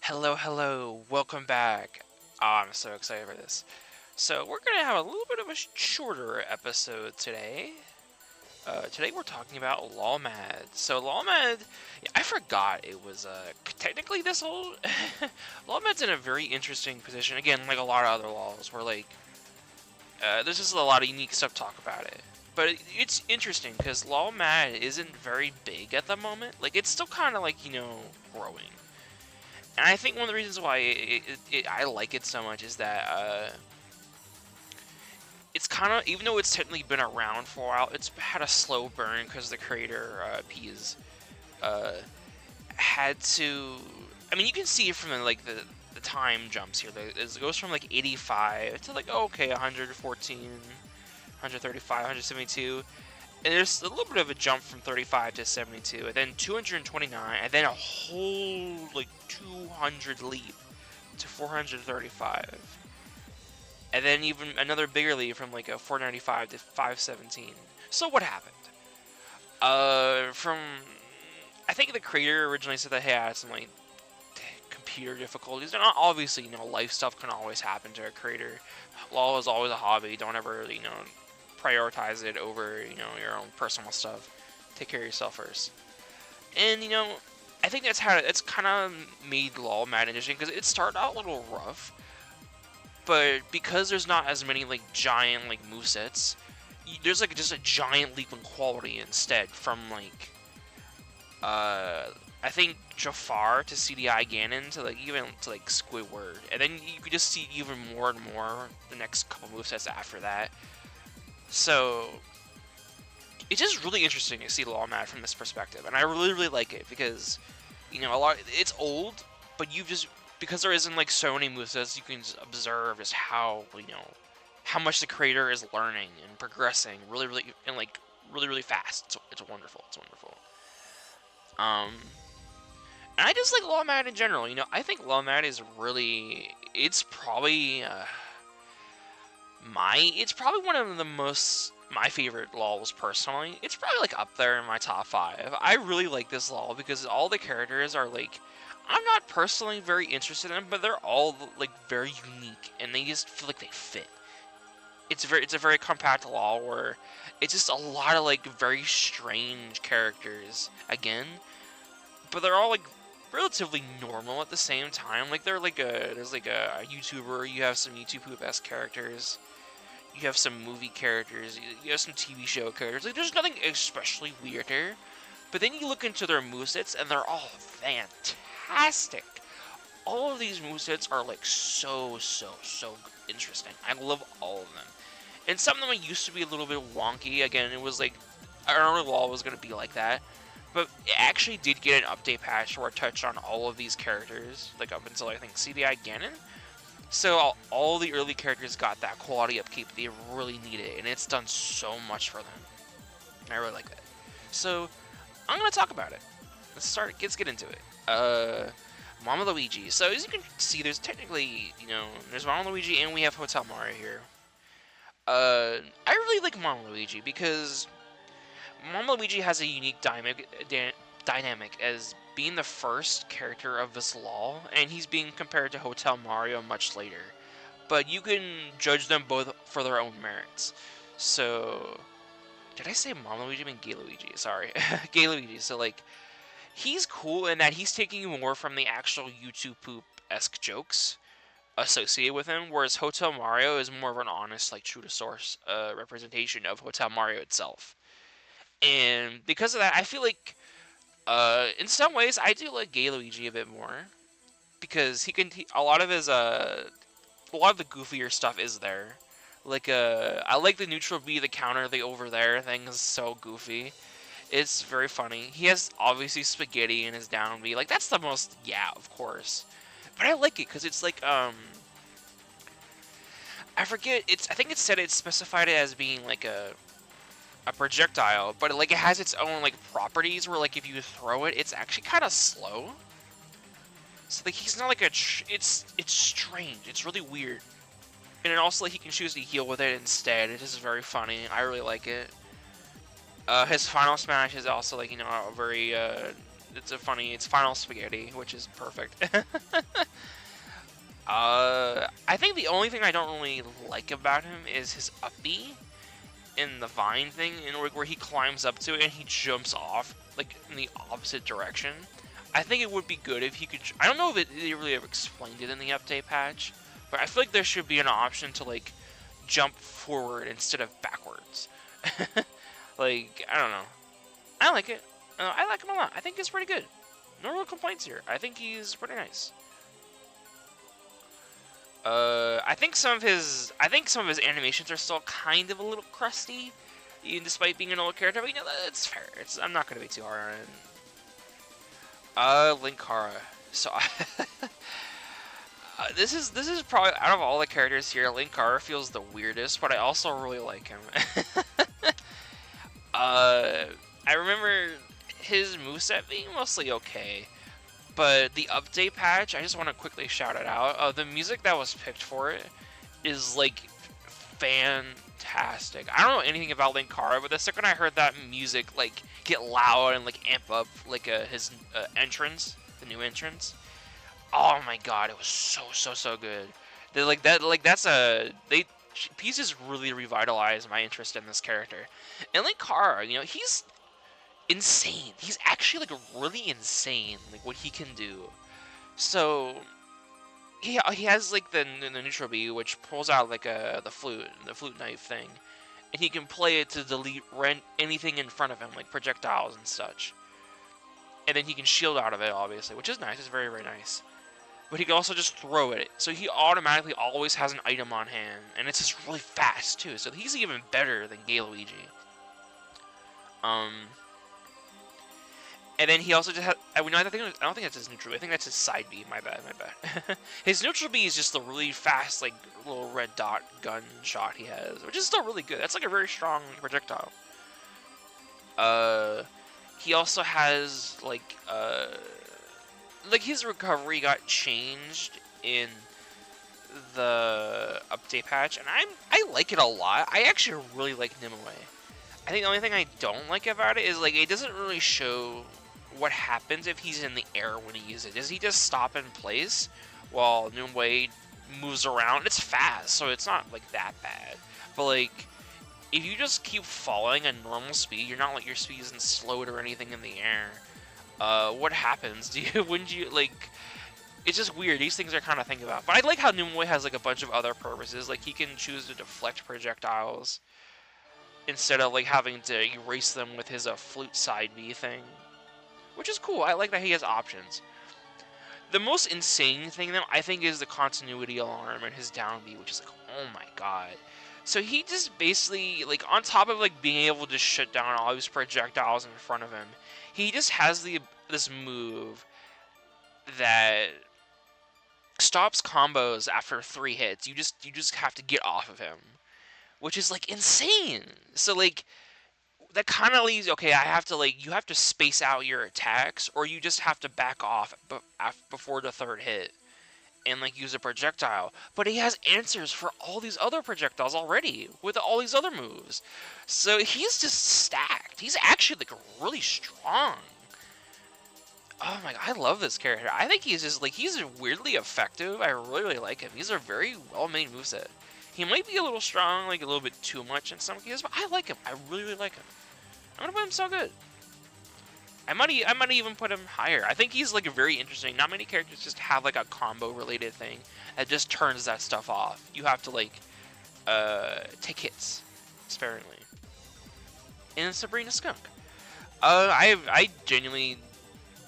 Hello, welcome back. I'm so excited for this. So, we're going to have a little bit of a shorter episode today. Today we're talking about Lawmad. So, Lawmad, yeah, I forgot it was technically this whole. Lawmad's in a very interesting position. Again, like a lot of other laws, where there's just a lot of unique stuff to talk about it. But it's interesting because Lawmad isn't very big at the moment. Like, it's still kind of growing. And I think one of the reasons why I like it so much is that it's kind of, even though it's technically been around for a while, it's had a slow burn because the creator, Peas, uh, had to. I mean, you can see it from the time jumps here. It goes from like 85 to like, okay, 114, 135, 172. And there's a little bit of a jump from 35 to 72, and then 229, and then a whole like 200 leap to 435, and then even another bigger leap from like a 495 to 517. So what happened? From I think the creator originally said that he had some like computer difficulties. And obviously, life stuff can always happen to a creator. Law is always a hobby. Don't ever, prioritize it over, your own personal stuff. Take care of yourself first. And, I think that's how it's kind of made Law mad interesting, because it started out a little rough, but because there's not as many, giant, movesets, there's, just a giant leap in quality instead from, I think Jafar to CDI Ganon to, even to, Squidward. And then you could just see even more and more the next couple movesets after that. So, it's just really interesting to see Lawmad from this perspective, and I really like it because, it's old, but because there isn't so many movesets, you can just observe just how how much the creator is learning and progressing really fast. It's wonderful. It's wonderful. And I just like Lawmad in general. I think Lawmad is really, it's probably it's probably one of the my favorite Lawls personally. It's probably up there in my top 5. I really like this Law because all the characters are I'm not personally very interested in them, but they're all very unique and they just feel like they fit. It's a very compact Law where it's just a lot of very strange characters but they're all relatively normal at the same time. They're there's a YouTuber, you have some YouTube Poop-esque characters. You have some movie characters, you have some TV show characters. There's nothing especially weirder. But then you look into their movesets, and they're all fantastic. All of these movesets are so interesting. I love all of them. And some of them used to be a little bit wonky. Again, it was I don't know if Law was going to be like that. But it actually did get an update patch where it touched on all of these characters, up until I think CDI Ganon. So all the early characters got that quality upkeep they really needed, and it's done so much for them. And I really like that. So I'm gonna talk about it. Let's get into it. Mama Luigi. So as you can see, there's technically, there's Mama Luigi and we have Hotel Mario here. I really like Mama Luigi because Mama Luigi has a unique dynamic as being the first character of this Law, and he's being compared to Hotel Mario much later. But you can judge them both for their own merits. So, did I say Mama Luigi? I mean Gay Luigi. Sorry, Gay Luigi. So he's cool in that he's taking more from the actual YouTube Poop-esque jokes associated with him, whereas Hotel Mario is more of an honest, true to source representation of Hotel Mario itself. And because of that, I feel in some ways, I do like Gay Luigi a bit more because a lot of the goofier stuff is there. I like the neutral B, the counter, the over there thing is so goofy. It's very funny. He has obviously spaghetti in his down B. That's the most, yeah, of course. But I like it because it's I forget. I think it said it specified it as being a projectile, but it has its own properties where if you throw it, it's actually kind of slow. So he's not it's strange. It's really weird. And then also he can choose to heal with it instead. It is very funny. I really like it. His final smash is also a very it's Final Spaghetti, which is perfect. I think the only thing I don't really like about him is his up B in the vine thing, where he climbs up to it and he jumps off, like, in the opposite direction. I think it would be good if he could... I don't know if they really ever explained it in the update patch, but I feel like there should be an option to, like, jump forward instead of backwards. Like, I don't know. I like it. I like him a lot. I think he's pretty good. No real complaints here. I think he's pretty nice. I think some of his animations are still kind of a little crusty, even despite being an old character. But you know, that's fair. I'm not gonna be too hard on it. Linkara. So this is probably, out of all the characters here, Linkara feels the weirdest, but I also really like him. I remember his moveset being mostly okay. But the update patch, I just want to quickly shout it out. The music that was picked for it is, like, fantastic. I don't know anything about Linkara, but the second I heard that music, like, get loud and, like, amp up, like, his entrance, the new entrance. Oh my god, it was so good. Pieces really revitalized my interest in this character. And Linkara, you know, he's insane. He's actually, like, really insane, like, what he can do. So he has, like, the neutral B, which pulls out, like, the flute knife thing, and he can play it to delete anything in front of him, like projectiles and such. And then he can shield out of it, obviously, which is nice. It's very nice. But he can also just throw it, so he automatically always has an item on hand, and it's just really fast too. So he's even better than Luigi. And then he also just has... I don't think that's his neutral B. I think that's his side B. My bad. His neutral B is just the really fast, like, little red dot gun shot he has, which is still really good. That's, like, a very strong projectile. He also has, like his recovery got changed in the update patch, and I like it a lot. I actually really like Nimue. I think the only thing I don't like about it is, like, it doesn't really show what happens if he's in the air when he uses it. Does he just stop in place while Nimue moves around? It's fast, so it's not, like, that bad. But, like, if you just keep falling at normal speed, you're not, like, your speed isn't slowed or anything in the air, what happens? Wouldn't you, like... It's just weird. These things are kind of think about. But I like how Nimue has, like, a bunch of other purposes. Like, he can choose to deflect projectiles instead of, like, having to erase them with his flute side B thing, which is cool. I like that he has options. The most insane thing, though, I think, is the continuity alarm and his down B, which is like, oh my god. So he just basically, like, on top of, like, being able to shut down all these projectiles in front of him, he just has this move that stops combos after 3 hits. You just have to get off of him, which is, like, insane. So, like, that kind of leaves, okay, I have to, like, you have to space out your attacks, or you just have to back off before the 3rd hit and, like, use a projectile. But he has answers for all these other projectiles already with all these other moves. So he's just stacked. He's actually, like, really strong. Oh my god, I love this character. I think he's just, like, he's weirdly effective. I really like him. He's a very well-made moveset. He might be a little strong, like, a little bit too much in some cases, but I like him. I really like him. I'm gonna put him so good. I might even put him higher. I think he's, like, very interesting. Not many characters just have, like, a combo-related thing that just turns that stuff off. You have to, like, take hits sparingly. And Sabrina Skunk. I genuinely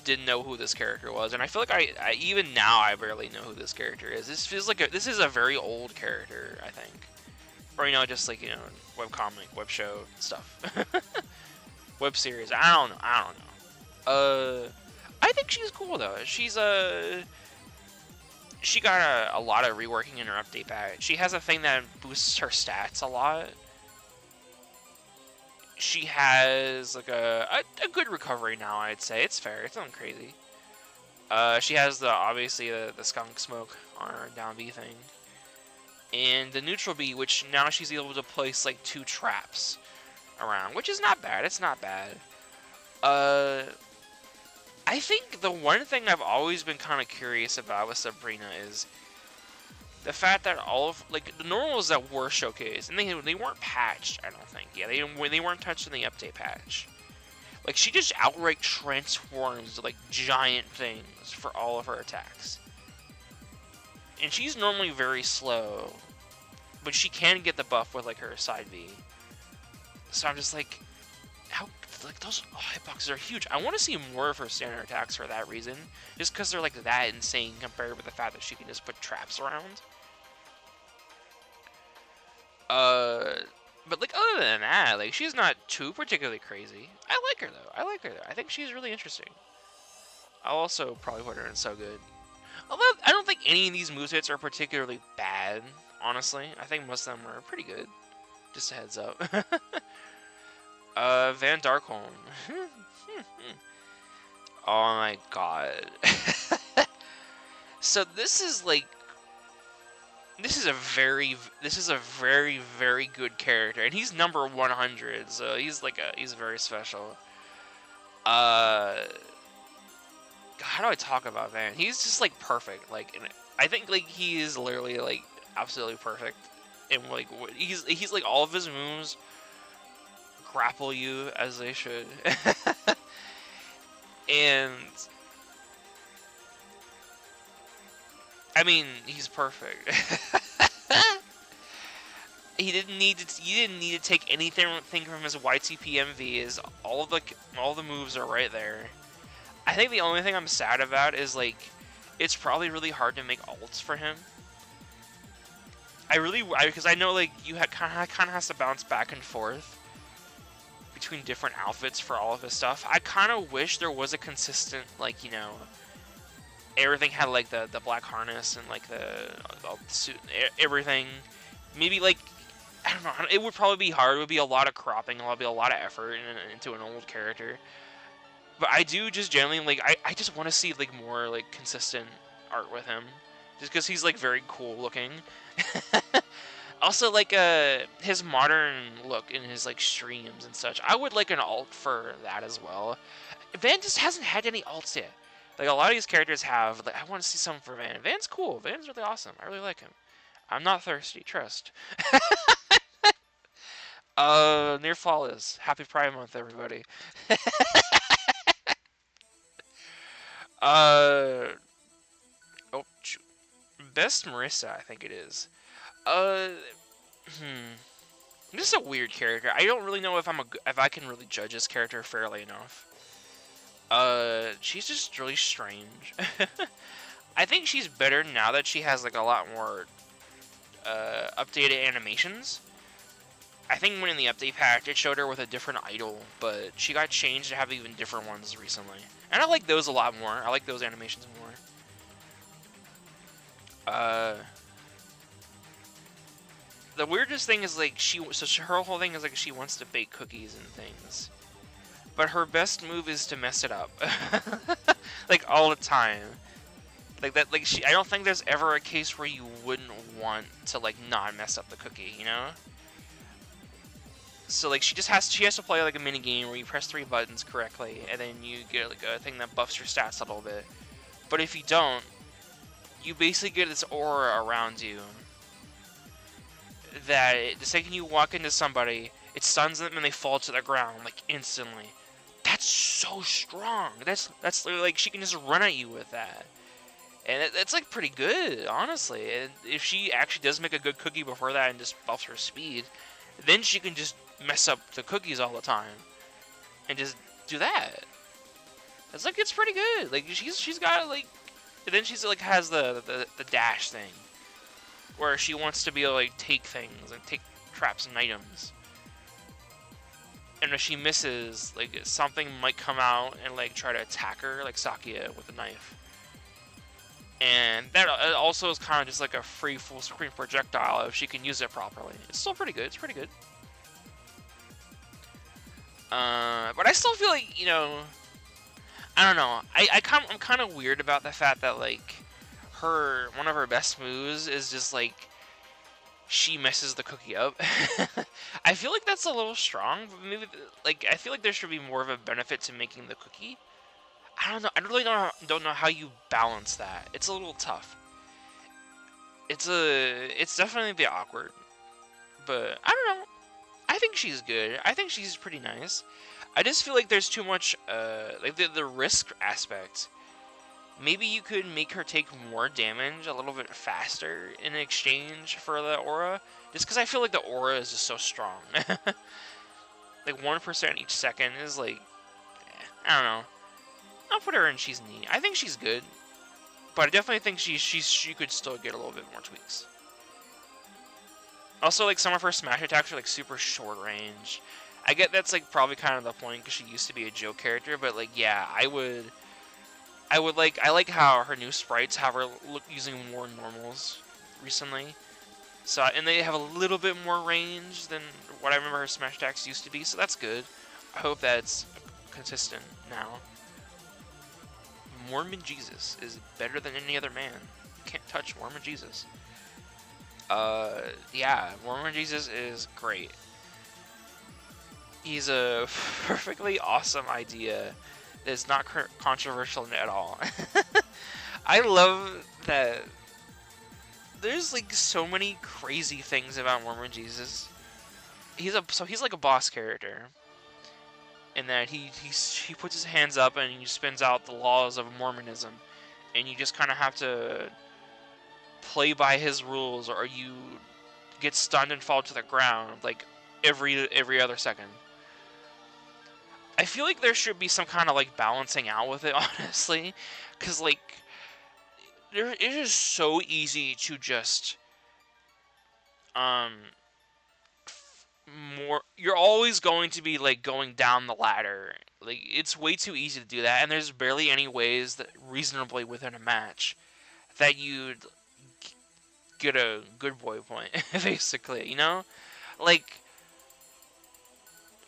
didn't know who this character was, and I feel like I even now I barely know who this character is. This feels like this is a very old character, I think, or, you know, just, like, you know, webcomic, web show stuff, web series. I don't know. I think she's cool though. She's she got a lot of reworking in her update patch. She has a thing that boosts her stats a lot. She has, like, a good recovery now, I'd say. It's fair. It's nothing crazy. She has obviously the skunk smoke on her down B thing, and the neutral B, which now she's able to place, like, 2 traps around, which is not bad. It's not bad. I I think the one thing I've always been kind of curious about with Sabrina is the fact that all of, like, the normals that were showcased, and they weren't patched, I don't think. Yeah, they weren't touched in the update patch. Like, she just outright transforms to, like, giant things for all of her attacks. And she's normally very slow, but she can get the buff with, like, her side B. So I'm just like, how, like, those hitboxes are huge. I want to see more of her standard attacks for that reason, just because they're, like, that insane compared with the fact that she can just put traps around. But, like, other than that, like, she's not too particularly crazy. I like her, though. I think she's really interesting. I'll also probably put her in So Good. Although, I don't think any of these movesets are particularly bad, honestly. I think most of them are pretty good. Just a heads up. Van Darkholme. Oh my god. So this is like... This is a very, very good character, and he's number 100, so he's very special. How do I talk about Van? He's just like perfect. Like, I think like he is literally like absolutely perfect, and like he's like all of his moves grapple you as they should, and I mean, he's perfect. You didn't need to take anything from his YTP MV. Is all the moves are right there. I think the only thing I'm sad about is like it's probably really hard to make ults for him. Because I know like you kind of has to bounce back and forth between different outfits for all of his stuff. I kind of wish there was a consistent, like, you know, everything had like the black harness and like the suit, everything. Maybe like, I don't know. It would probably be hard. It would be a lot of cropping. It would be a lot of effort into an old character. But I do just generally like. I just want to see like more like consistent art with him, just because he's like very cool looking. Also, like his modern look in his like streams and such. I would like an alt for that as well. Van just hasn't had any alts yet. Like, a lot of these characters have. Like, I want to see something for Van. Van's cool. Van's really awesome. I really like him. I'm not thirsty. Trust. Near Flawless. Happy Pride Month, everybody. Oh, shoot. Best Marissa, I think it is. This is a weird character. I don't really know if if I can really judge this character fairly enough. She's just really strange. I think she's better now that she has like a lot more updated animations. I think when in the update pack, it showed her with a different idol, but she got changed to have even different ones recently. And I like those a lot more. I like those animations more. The weirdest thing is like her whole thing is like she wants to bake cookies and things. But her best move is to mess it up. Like all the time. Like that, like I don't think there's ever a case where you wouldn't want to like not mess up the cookie, you know? So like she has to play like a mini game where you press 3 buttons correctly and then you get like a thing that buffs your stats a little bit. But if you don't, you basically get this aura around you that the second you walk into somebody, it stuns them and they fall to the ground like instantly. That's so strong. That's literally like she can just run at you with that. And it's like pretty good, honestly. And if she actually does make a good cookie before that and just buffs her speed, then she can just mess up the cookies all the time and just do that. It's like it's pretty good. Like she's got like, and then she's like has the dash thing where she wants to be able to like take things and take traps and items. And if she misses, like something might come out and like try to attack her, like Sakia with a knife. And that also is kind of just like a free full screen projectile if she can use it properly. It's still pretty good. It's pretty good. But I still feel like, you know, I don't know. I'm kind of weird about the fact that like one of her best moves is just like she messes the cookie up. I feel like that's a little strong. But maybe like I feel like there should be more of a benefit to making the cookie. I don't know. I really don't know how you balance that. It's a little tough. It's definitely a bit awkward, but I don't know. I think she's good. I think she's pretty nice. I just feel like there's too much, like the risk aspect. Maybe you could make her take more damage a little bit faster in exchange for the aura, just because I feel like the aura is just so strong. Like 1% each second is like, I don't know. I'll put her in she's neat. I think she's good, but I definitely think she could still get a little bit more tweaks. Also, like, some of her smash attacks are like super short range. I get that's like probably kind of the point because she used to be a joke character, but like, yeah, I like how her new sprites have her using more normals recently. So, and they have a little bit more range than what I remember her smash attacks used to be, so that's good. I hope that's consistent now. Mormon Jesus is better than any other man. You can't touch Mormon Jesus. Yeah, Mormon Jesus is great. He's a perfectly awesome idea that's not controversial at all. I love that there's like so many crazy things about Mormon Jesus. He's like a boss character. In that he puts his hands up and he spins out the laws of Mormonism, and you just kind of have to play by his rules, or you get stunned and fall to the ground like every other second. I feel like there should be some kind of like balancing out with it, honestly, because like it is so easy to just you're always going to be like going down the ladder. Like, it's way too easy to do that, and there's barely any ways that reasonably within a match that you'd get a good boy point, basically, you know? Like,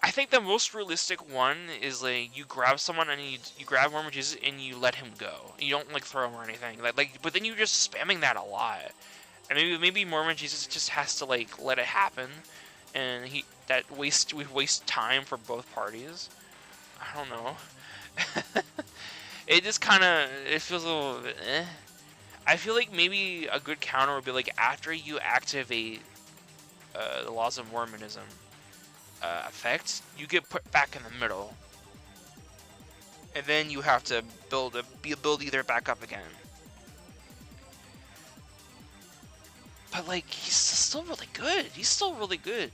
I think the most realistic one is like you grab someone and you grab Mormon Jesus and you let him go. You don't like throw him or anything. Like, but then you're just spamming that a lot. And maybe Mormon Jesus just has to like let it happen. And we waste time for both parties. I don't know. It just kind of, it feels a little bit eh. I feel like maybe a good counter would be like after you activate the laws of Mormonism effect, you get put back in the middle, and then you have to build either back up again. But like, he's still really good. He's still really good.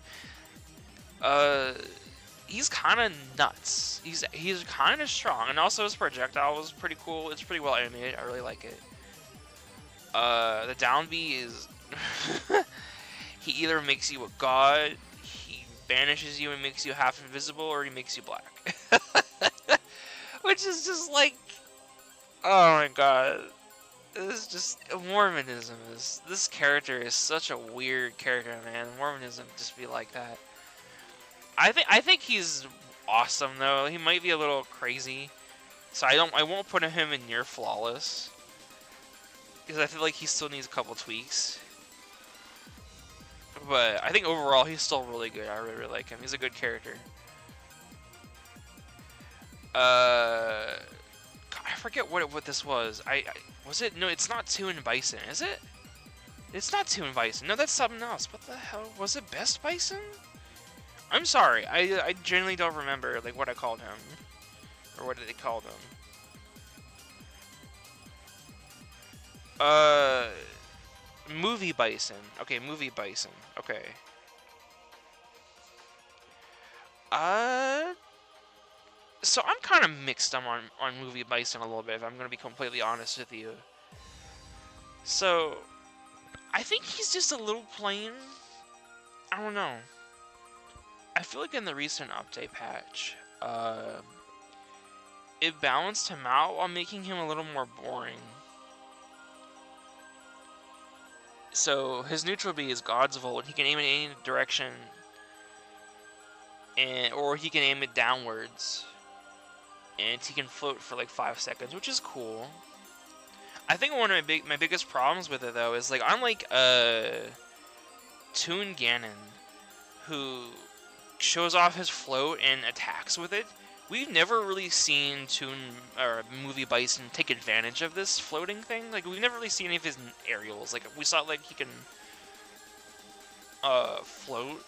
He's kind of nuts. He's kind of strong, and also his projectile was pretty cool. It's pretty well animated. I really like it. The down B is he either makes you a god, he banishes you and makes you half invisible, or he makes you black. Which is just like, oh my god. This is just Mormonism. This character is such a weird character, man. Mormonism just be like that. I think he's awesome though. He might be a little crazy, so I won't put him in near flawless because I feel like he still needs a couple tweaks. But I think overall he's still really good. I really like him. He's a good character. I forget what this was. Was it? No, it's not Toon Bison, is it? It's not Toon Bison. No, that's something else. What the hell? Was it Best Bison? I'm sorry. I genuinely don't remember like what I called him. Or what did they call him? Movie Bison. Okay, Movie Bison. Okay. So I'm kind of mixed on Movie Bison a little bit, if I'm going to be completely honest with you. So, I think he's just a little plain. I don't know. I feel like in the recent update patch, it balanced him out while making him a little more boring. So, his neutral B is God's Volt. He can aim in any direction, or he can aim it downwards. And he can float for like 5 seconds, which is cool. I think one of my biggest problems with it though is like unlike Toon Ganon, who shows off his float and attacks with it, we've never really seen Toon or movie Bison take advantage of this floating thing. Like, we've never really seen any of his aerials. Like, we saw like he can float.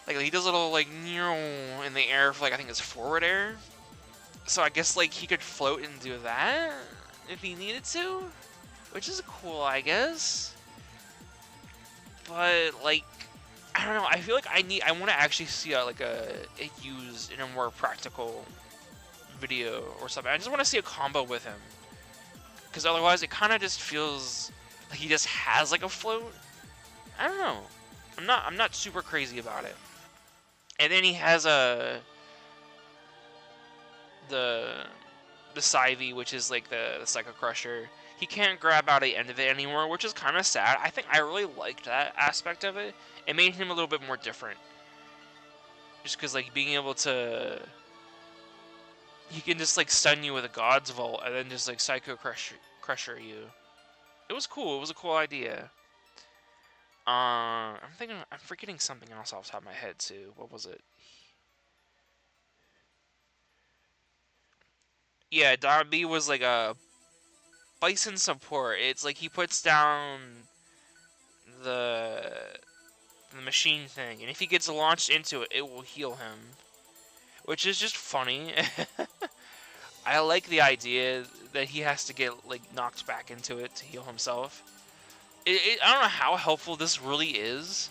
Like, he does a little like in the air for like I think it's forward air. So I guess like he could float and do that if he needed to, which is cool, I guess. But like, I don't know. I feel like I want to actually see it used in a more practical video or something. I just want to see a combo with him, because otherwise it kind of just feels like he just has like a float. I don't know. I'm not super crazy about it. And then he has the Sivy, which is like the Psycho Crusher. He can't grab out the end of it anymore, which is kind of sad. I think I really liked that aspect of it. It made him a little bit more different. Just because, like, being able to... He can just, like, stun you with a God's Vault and then just, like, Psycho Crusher you. It was cool. It was a cool idea. I'm forgetting something else off the top of my head, too. What was it? Yeah, Dobby was, like, a Bison support. It's like he puts down the machine thing, and if he gets launched into it, it will heal him, which is just funny. I like the idea that he has to get like knocked back into it to heal himself. I don't know how helpful this really is,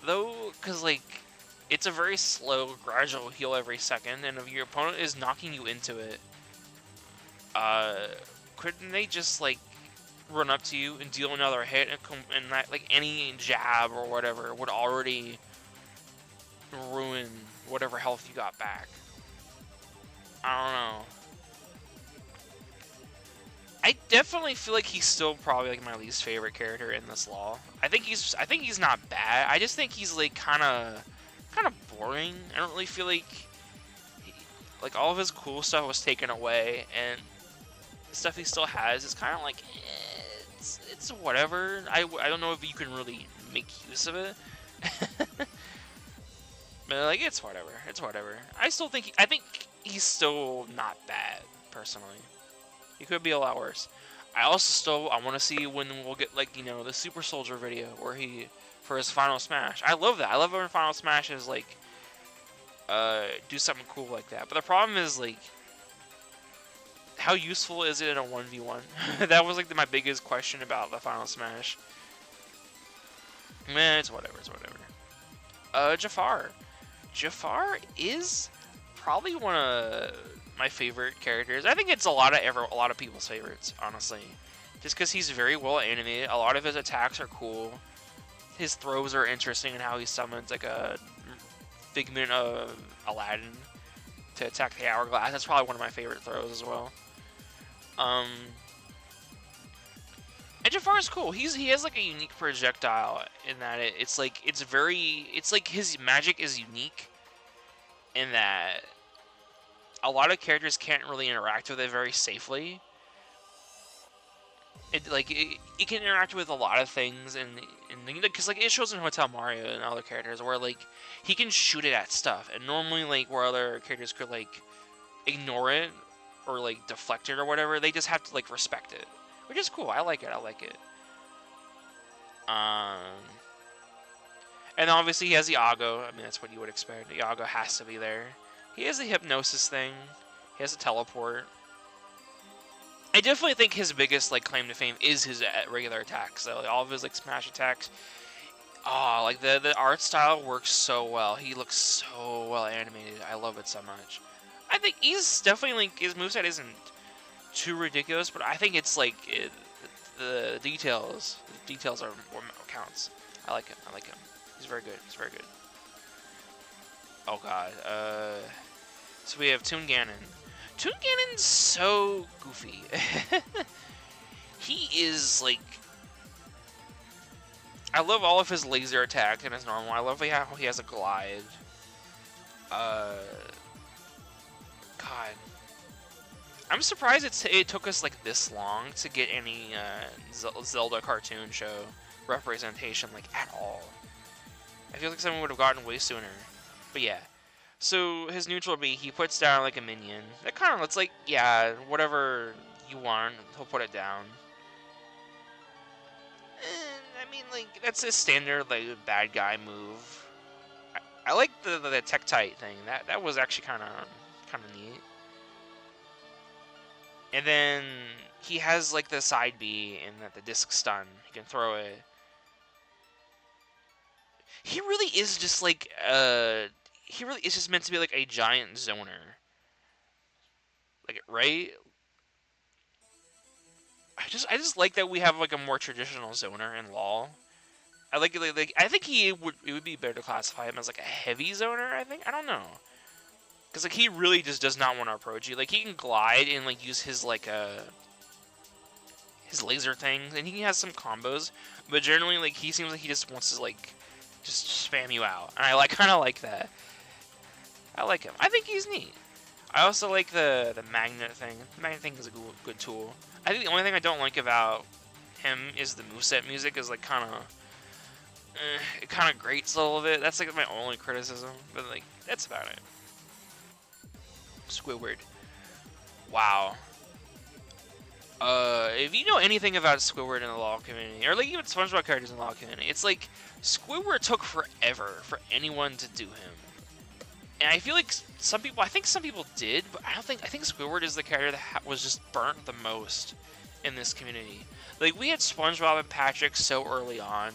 though, because like it's a very slow, gradual heal every second, and if your opponent is knocking you into it, couldn't they just like run up to you and deal another hit, and that, like, any jab or whatever would already ruin whatever health you got back? I don't know. I definitely feel like he's still probably like my least favorite character in this Law. I think he's not bad. I just think he's like kind of boring. I don't really feel like all of his cool stuff was taken away, and the stuff he still has is kind of like it's whatever. I don't know if you can really make use of it. But like it's whatever. It's whatever. I think he's still not bad personally. He could be a lot worse. I want to see when we'll get like, you know, the Super Soldier video where he for his final smash. I love that. I love when final smash is like do something cool like that. But the problem is like, how useful is it in a 1v1? That was like my biggest question about the final smash. Man, it's whatever. It's whatever. Jafar. Jafar is probably one of my favorite characters. I think it's a lot of people's favorites, honestly. Just because he's very well animated. A lot of his attacks are cool. His throws are interesting, and how he summons like a figment of Aladdin to attack the hourglass. That's probably one of my favorite throws as well. And Jafar is cool. He has like a unique projectile in that it's like his magic is unique in that a lot of characters can't really interact with it very safely. It can interact with a lot of things, and because like it shows in Hotel Mario and other characters where like he can shoot it at stuff, and normally like where other characters could like ignore it or like deflect it or whatever, they just have to like respect it, which is cool. I like it. And obviously he has the Iago. I mean, that's what you would expect. The Iago has to be there. He has the hypnosis thing. He has a teleport. I definitely think his biggest like claim to fame is his regular attacks. So like, all of his like smash attacks. Oh, like the art style works so well. He looks so well animated. I love it so much. I think he's definitely like his moveset isn't too ridiculous, but I think it's like the details. The details are what counts. I like him. He's very good. Oh god. So we have Toon Ganon. Toon Ganon's so goofy. He is like, I love all of his laser attacks and his normal. I love how he has a glide. God. I'm surprised it took us like this long to get any Zelda cartoon show representation like at all. I feel like someone would have gotten way sooner. But yeah. So his neutral B, he puts down like a minion. That kind of looks like, yeah, whatever you want, he'll put it down. I mean, like, that's a standard like bad guy move. I like the tech tight thing. That was actually kind of neat. And then he has like the side B and the disc stun. He can throw it. He really is just like he really is just meant to be like a giant zoner. Like, right? I just like that we have like a more traditional zoner in Law. I like I think it would be better to classify him as like a heavy zoner. I think I don't know, because like he really just does not want to approach you. Like he can glide and like use his like his laser things, and he has some combos, but generally like he seems like he just wants to like just spam you out, and I like kind of like that. I like him. I think he's neat. I also like the magnet thing. The magnet thing is a good tool. I think the only thing I don't like about him is the moveset music is like it kind of grates a little bit. That's like my only criticism, but like that's about it. Squidward. Wow. If you know anything about Squidward in the Law community, or like even SpongeBob characters in the Law community, it's like Squidward took forever for anyone to do him. And I feel like I think some people did, but I think Squidward is the character that was just burnt the most in this community. Like, we had SpongeBob and Patrick so early on,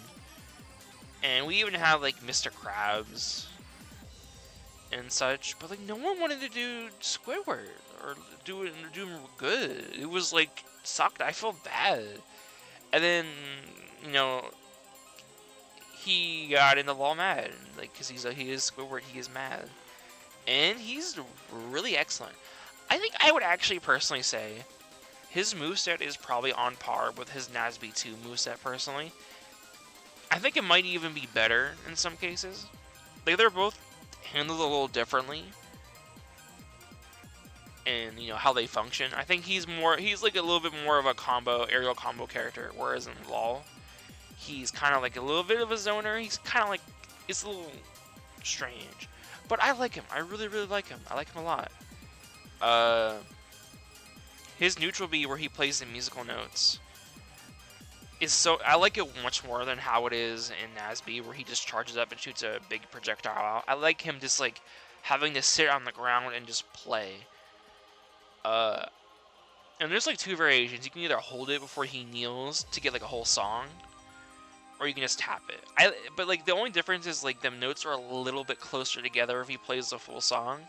and we even had, like, Mr. Krabs and such, but, like, no one wanted to do Squidward, or do him good. It was, like, sucked. I felt bad. And then, you know, he got into Law mad, like, because he is Squidward, he is mad. And he's really excellent. I think I would actually personally say his moveset is probably on par with his Nazby 2 moveset, personally. I think it might even be better in some cases. Like, they're both handled a little differently. And, you know, how they function. I think he's like a little bit more of a aerial combo character, whereas in Law, he's kind of like a little bit of a zoner. He's kind of like, it's a little strange. But I like him. I really, really like him. I like him a lot. His neutral B, where he plays the musical notes, is so... I like it much more than how it is in Nazby, where he just charges up and shoots a big projectile out. I like him just, like, having to sit on the ground and just play. And there's, like, two variations. You can either hold it before he kneels to get, like, a whole song, or you can just tap it. But, like, the only difference is, like, the notes are a little bit closer together if he plays the full song.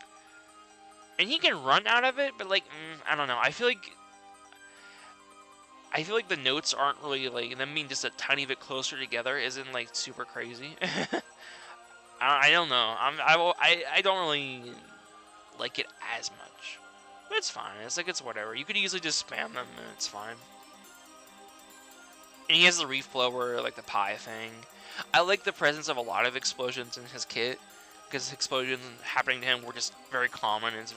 And he can run out of it, but, like, I don't know. I feel like the notes aren't really, like, them being just a tiny bit closer together isn't, like, super crazy. I don't know. I don't really like it as much. But it's fine. It's like, it's whatever. You could easily just spam them, and it's fine. And he has the reef blower, like the pie thing. I like the presence of a lot of explosions in his kit, because explosions happening to him were just very common. And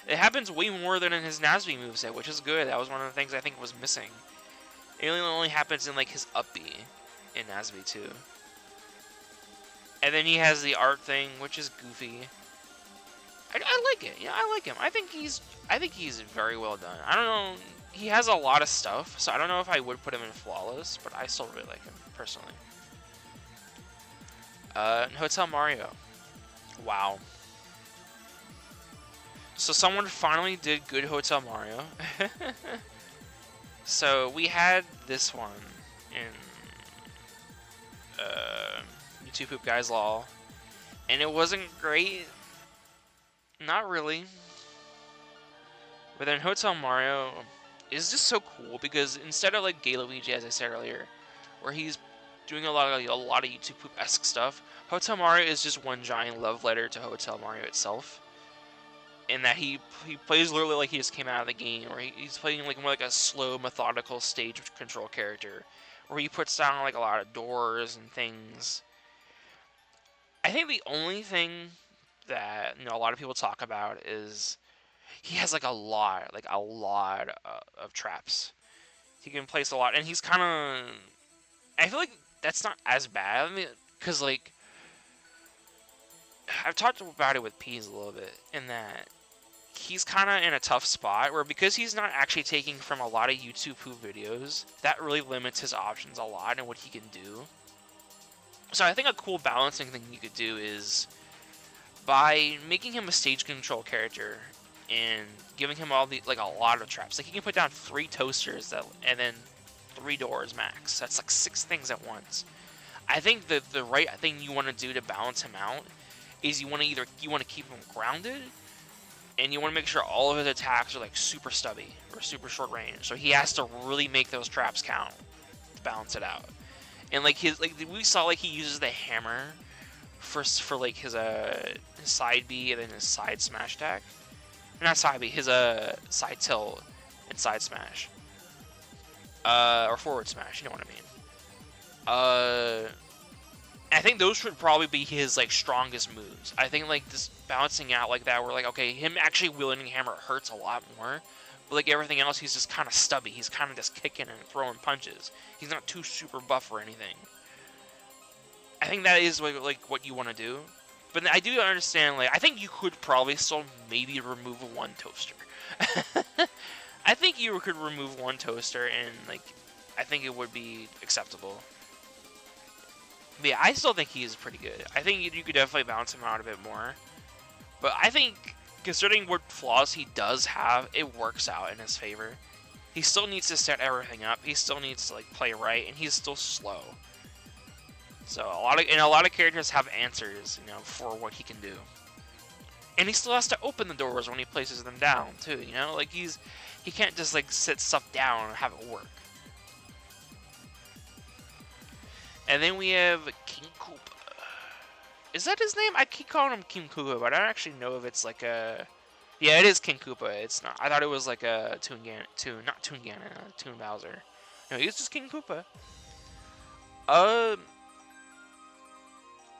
it happens way more than in his Nazby moveset, which is good. That was one of the things I think was missing. It only happens in like his up B in Nazby 2. And then he has the art thing, which is goofy. I like it. Yeah, I like him. I think he's very well done. I don't know. He has a lot of stuff, so I don't know if I would put him in flawless, but I still really like him personally. Hotel Mario. Wow. So someone finally did good Hotel Mario. So we had this one in YouTube Poop Guys Law, and it wasn't great. Not really. But then Hotel Mario is just so cool because instead of like Gay Luigi, as I said earlier, where he's doing a lot of YouTube Poop-esque stuff, Hotel Mario is just one giant love letter to Hotel Mario itself. In that he plays literally like he just came out of the game, or he's playing like more like a slow, methodical stage control character, where he puts down like a lot of doors and things. I think the only thing that a lot of people talk about is he has like a lot of traps. He can place a lot, and he's kind of... I feel like that's not as bad. I mean, because like I've talked about it with Peas a little bit, in that he's kind of in a tough spot where, because he's not actually taking from a lot of YouTube Poo videos, that really limits his options a lot and what he can do. So I think a cool balancing thing you could do is, by making him a stage control character and giving him all the, like, a lot of traps, like he can put down 3 toasters and then 3 doors max. That's like 6 things at once. I think that the right thing you want to do to balance him out is you want to keep him grounded, and you want to make sure all of his attacks are like super stubby or super short range. So he has to really make those traps count to balance it out. And like we saw, like, he uses the hammer for like his side B and then his side smash attack. Not side B, his side tilt and side smash. Or forward smash, you know what I mean. I think those should probably be his, like, strongest moves. I think, like, this balancing out like that, where, like, okay, him actually wielding hammer hurts a lot more, but, like, everything else, he's just kind of stubby. He's kind of just kicking and throwing punches. He's not too super buff or anything. I think that is, like what you want to do. But I do understand, like, I think you could probably still maybe remove 1 toaster. I think you could remove 1 toaster, and, like, I think it would be acceptable. But yeah, I still think he is pretty good. I think you could definitely balance him out a bit more. But I think, considering what flaws he does have, it works out in his favor. He still needs to set everything up. He still needs to, like, play right, and he's still slow. So a lot of characters have answers, you know, for what he can do. And he still has to open the doors when he places them down too, you know? Like, he can't just, like, sit stuff down and have it work. And then we have King Koopa. Is that his name? I keep calling him King Koopa, but I don't actually know if it's like a... Yeah, it is King Koopa. It's not. I thought it was like a Toon Bowser. No, he's just King Koopa.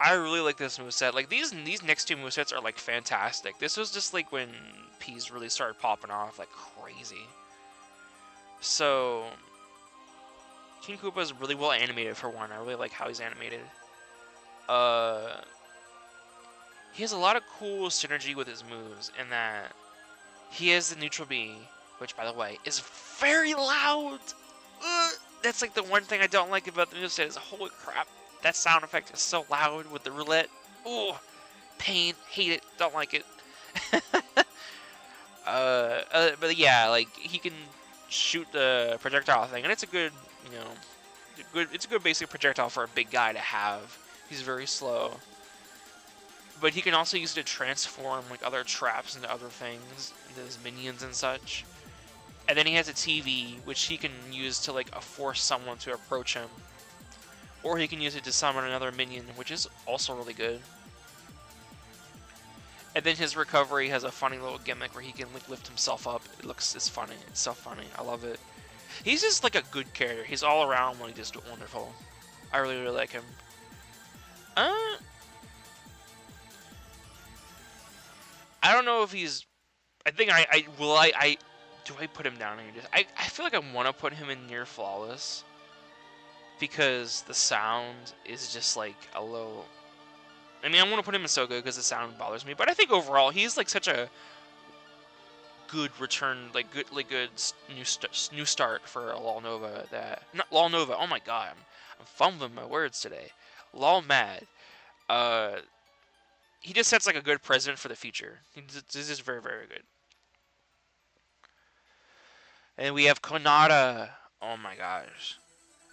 I really like this moveset. Like, these next 2 movesets are, like, fantastic. This was just, like, when Peas really started popping off like crazy. So... King Koopa is really well animated, for one. I really like how he's animated. He has a lot of cool synergy with his moves, in that he has the neutral B, which, by the way, is very loud. That's, like, the one thing I don't like about the moveset is, holy crap, that sound effect is so loud with the roulette. Oh, pain, hate it, don't like it. But yeah, like, he can shoot the projectile thing, and it's a good, you know, it's a good basic projectile for a big guy to have. He's very slow. But he can also use it to transform, like, other traps into other things, into his minions and such. And then he has a TV, which he can use to, like, force someone to approach him. Or he can use it to summon another minion, which is also really good. And then his recovery has a funny little gimmick where he can, like, lift himself up. It's funny. It's so funny. I love it. He's just, like, a good character. He's all around, like, just wonderful. I really, really like him. I don't know if he's... I think do I put him down here? I feel like I want to put him in near flawless, because the sound is just, like, a little... I mean, I want to put him in so good because the sound bothers me, but I think overall he's, like, such a good return, like, good new start for a Lawl Nova that... Not Lawl Nova, oh my god, I'm fumbling my words today. Lawl Mad. He just sets, like, a good precedent for the future. He's just very, very good. And we have Konata. Oh my gosh.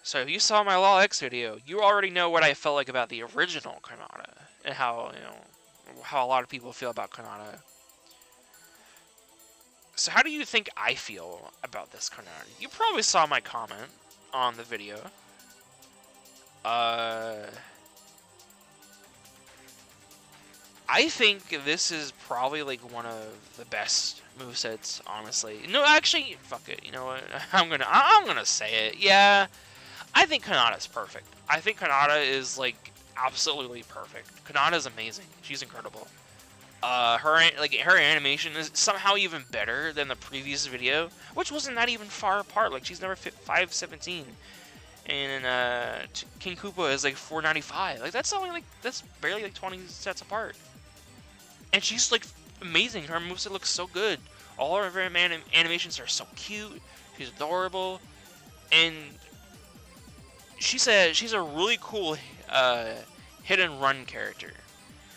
So if you saw my Law X video, you already know what I felt like about the original Konata, and how, you know, how a lot of people feel about Konata. So how do you think I feel about this Konata? You probably saw my comment on the video. I think this is probably, like, one of the best movesets, honestly. No, actually, fuck it. You know what? I'm gonna say it. Yeah, I think Konata's perfect. I think Konata is, like, absolutely perfect. Konata's amazing. She's incredible. Her animation is somehow even better than the previous video, which wasn't that even far apart. Like, she's never 517. And King Koopa is, like, 495. Like, that's only, like, that's barely, like, 20 sets apart. And she's like amazing. Her moveset looks so good. All of her animations are so cute. She's adorable, and she's a really cool hit and run character.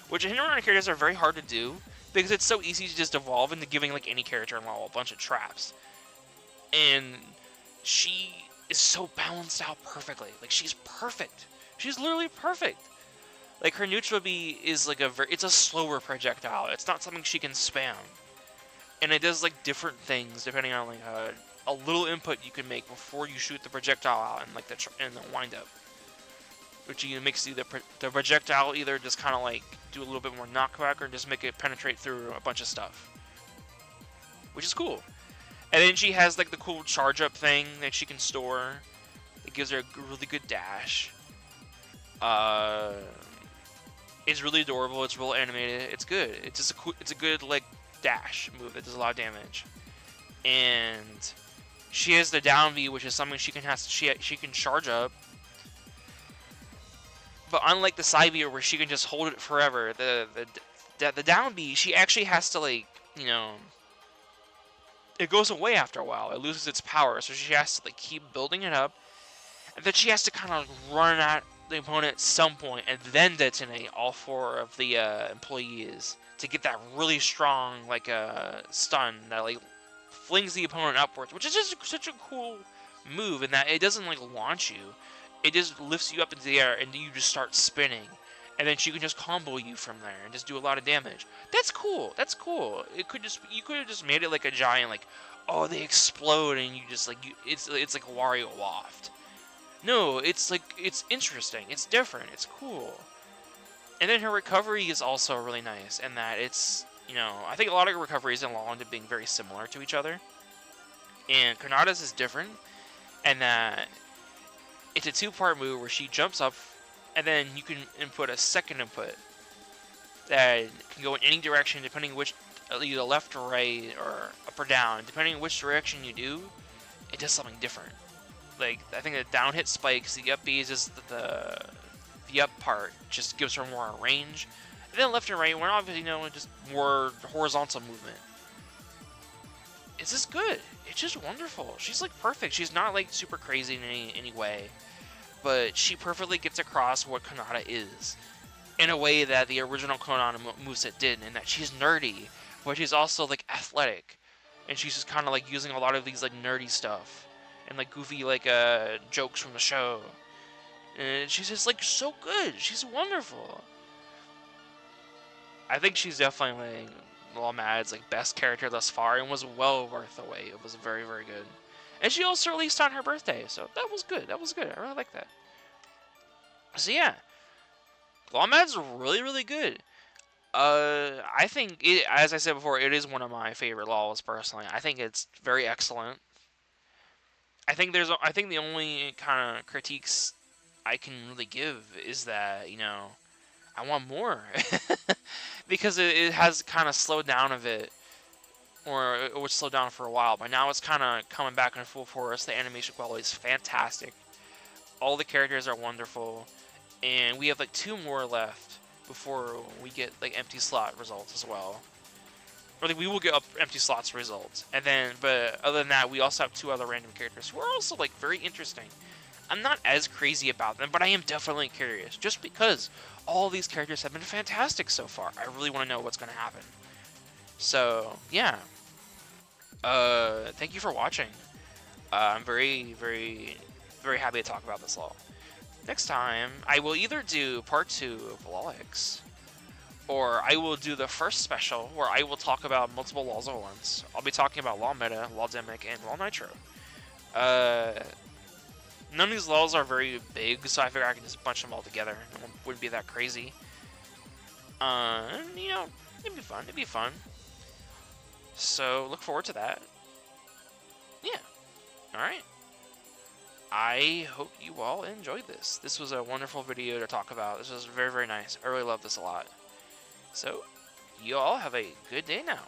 Which hit and run characters are very hard to do because it's so easy to just evolve into giving like any character in Lawl a bunch of traps. And she is so balanced out perfectly. Like, she's perfect. She's literally perfect. Like, her neutral B is like it's a slower projectile. It's not something she can spam. And it does like different things depending on like a little input you can make before you shoot the projectile out and like the wind up. Which makes the projectile either just kind of like do a little bit more knockback or just make it penetrate through a bunch of stuff. Which is cool. And then she has like the cool charge up thing that she can store. It gives her a really good dash. It's really adorable. It's real animated. It's good. It's just it's a good like dash move that does a lot of damage. And she has the down V, which is something she can charge up. But unlike the side B where she can just hold it forever, the down B, she actually has to like, you know, it goes away after a while. It loses its power, so she has to like keep building it up, and then she has to kind of run at the opponent at some point and then detonate all 4 of the employees to get that really strong like stun that like flings the opponent upwards, which is just such a cool move in that it doesn't like launch you. It just lifts you up into the air, and you just start spinning. And then she can just combo you from there and just do a lot of damage. That's cool. That's cool. You could have just made it like a giant, like, oh, they explode, and you just, like, it's like a Wario Waft. No, it's, like, it's interesting. It's different. It's cool. And then her recovery is also really nice, in that it's, you know, I think a lot of recoveries in Law end up being very similar to each other. And Konata's is different, and that it's a 2-part move where she jumps up, and then you can input a second input that can go in any direction depending which, either left or right or up or down. Depending on which direction you do, it does something different. Like, I think the down hit spikes, the up B is just the up part just gives her more range. And then left and right, we're obviously, you know, just more horizontal movement. It's just good. It's just wonderful. She's like perfect. She's not like super crazy in any way, but she perfectly gets across what Konata is in a way that the original Konata moveset didn't, in that she's nerdy, but she's also like athletic, and she's just kind of like using a lot of these like nerdy stuff and like goofy like jokes from the show, and she's just like so good. She's wonderful. I think she's definitely like Law Mad's like best character thus far, and was well worth the wait. It was very, very good. And she also released on her birthday, so that was good. That was good. I really like that. So yeah, Law Mad's really, really good. I think it, as I said before, it is one of my favorite Laws personally. I think it's very excellent. I think the only kind of critiques I can really give is that, you know, I want more. Because it has kind of slowed down a bit, or it would slow down for a while, but now it's kind of coming back in full force. The animation quality is fantastic. All the characters are wonderful, and we have like 2 more left before we get like empty slot results as well. Or like we will get empty slots results, and then, but other than that, we also have 2 other random characters who are also like very interesting. I'm not as crazy about them, but I am definitely curious, just because all these characters have been fantastic so far. I really want to know what's going to happen. So, yeah. Thank you for watching. I'm very, very, very happy to talk about this Law. Next time, I will either do part 2 of Lawlix, or I will do the first special, where I will talk about multiple Laws at once. I'll be talking about Law Meta, Law Demic, and Law Nitro. None of these Laws are very big, so I figure I can just bunch them all together. It wouldn't be that crazy. You know, it'd be fun. It'd be fun. So, look forward to that. Yeah. Alright. I hope you all enjoyed this. This was a wonderful video to talk about. This was very, very nice. I really love this a lot. So, you all have a good day now.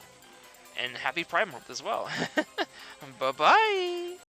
And happy Pride Month as well. Bye-bye!